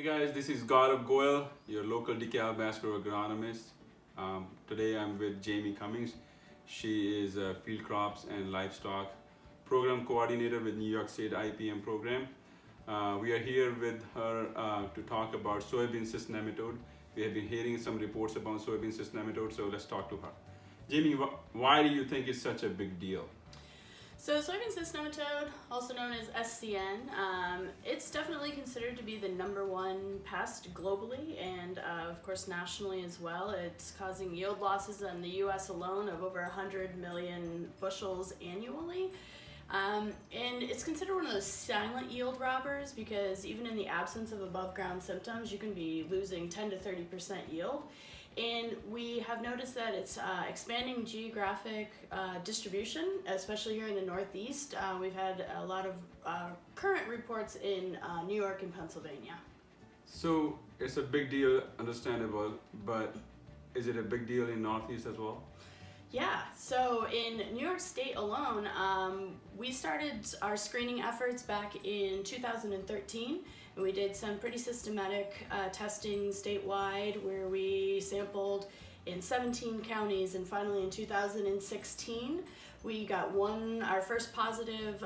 guys, this is Gaurav Goyal, your local DeKalb vascular agronomist. Today I'm with Jaime Cummings. She is a field crops and livestock program coordinator with New York State IPM program. We are here with her to talk about soybean cyst nematode. We have been hearing some reports about soybean cyst nematode, so let's talk to her. Jaime, why do you think it's such a big deal? So soybean cyst nematode, also known as SCN, it's definitely considered to be the #1 pest globally and of course nationally as well. It's causing yield losses in the US alone of over 100 million bushels annually. And it's considered one of those silent yield robbers because even in the absence of above ground symptoms, you can be losing 10 to 30% yield. And we have noticed that it's expanding geographic distribution, especially here in the Northeast. We've had a lot of current reports in New York and Pennsylvania. So it's a big deal, understandable, but is it a big deal in Northeast as well? Yeah, so in New York State alone, we started our screening efforts back in 2013. And we did some pretty systematic testing statewide where we sampled in 17 counties, and finally in 2016 we got our first positive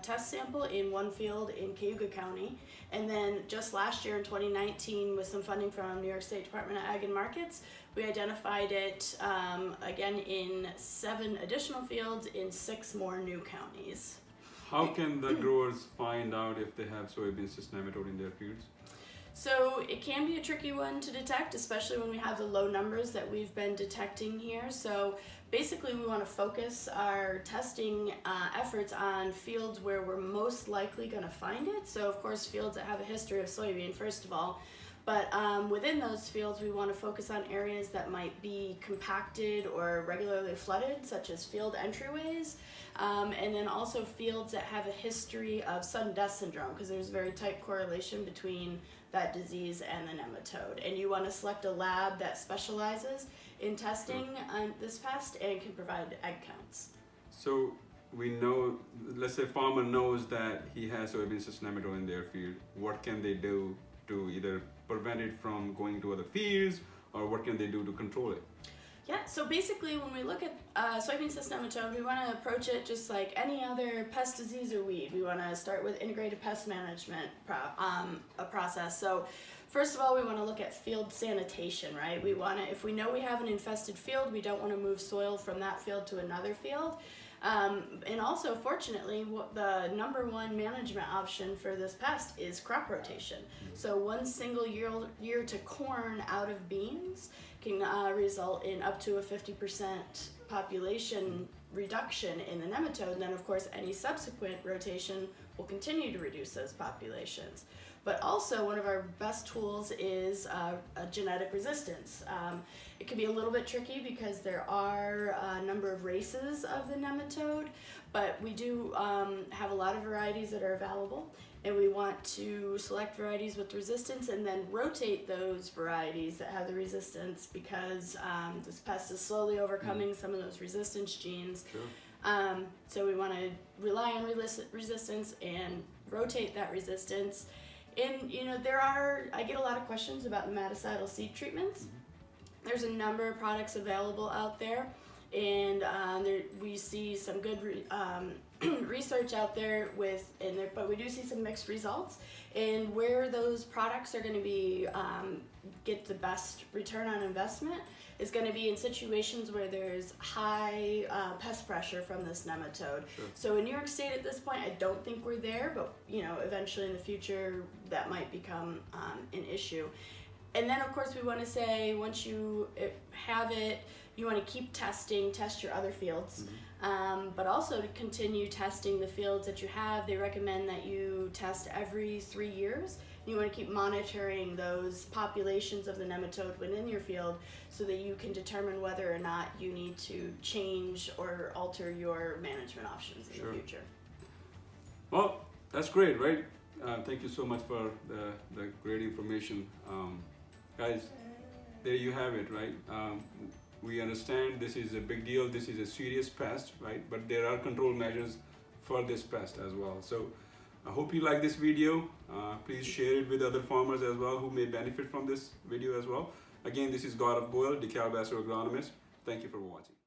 test sample in one field in Cayuga County. And then just last year in 2019, with some funding from New York State Department of Ag and Markets, we identified it again in 7 additional fields in 6 more new counties. How can the growers find out if they have soybean cyst nematode in their fields? So it can be a tricky one to detect, especially when we have the low numbers that we've been detecting here. So basically we want to focus our testing efforts on fields where we're most likely going to find it. So of course fields that have a history of soybean, first of all. But within those fields, we want to focus on areas that might be compacted or regularly flooded, such as field entryways, and then also fields that have a history of sudden death syndrome, because there's a very tight correlation between that disease and the nematode. And you want to select a lab that specializes in testing this pest and can provide egg counts. So we know, let's say farmer knows that he has soybean cyst nematode in their field. What can they do to either prevent it from going to other fields, or what can they do to control it? Yeah, so basically when we look at soybean cyst nematode, we want to approach it just like any other pest, disease, or weed. We want to start with integrated pest management process. So first of all, we want to look at field sanitation, right? We want to, if we know we have an infested field, we don't want to move soil from that field to another field. And also, fortunately, the #1 management option for this pest is crop rotation. So one single year to corn out of beans can result in up to a 50% population reduction in the nematode. And then, of course, any subsequent rotation will continue to reduce those populations. But also, one of our best tools is a genetic resistance. It can be a little bit tricky because there are a number of races of the nematode, but we do have a lot of varieties that are available, and we want to select varieties with resistance and then rotate those varieties that have the resistance, because this pest is slowly overcoming some of those resistance genes. Sure. So we want to rely on resistance and rotate that resistance. And you know, I get a lot of questions about nematicidal seed treatments. There's a number of products available out there, and we see some good research out there but we do see some mixed results. And where those products are going to be get the best return on investment is going to be in situations where there's high pest pressure from this nematode. Sure. So in New York State at this point, I don't think we're there, but you know, eventually in the future that might become an issue. And then of course we want to say, once you have it, you want to keep testing, test your other fields, but also to continue testing the fields that you have. They recommend that you test every 3 years. You want to keep monitoring those populations of the nematode within your field so that you can determine whether or not you need to change or alter your management options in the future. Well, that's great, right? Thank you so much for the great information. Guys, there you have it, right? We understand this is a big deal, this is a serious pest, right? But there are control measures for this pest as well. So I hope you like this video. Please share it with other farmers as well who may benefit from this video as well. Again, this is Gaurav Goyal, DeKalb Agronomist. Thank you for watching.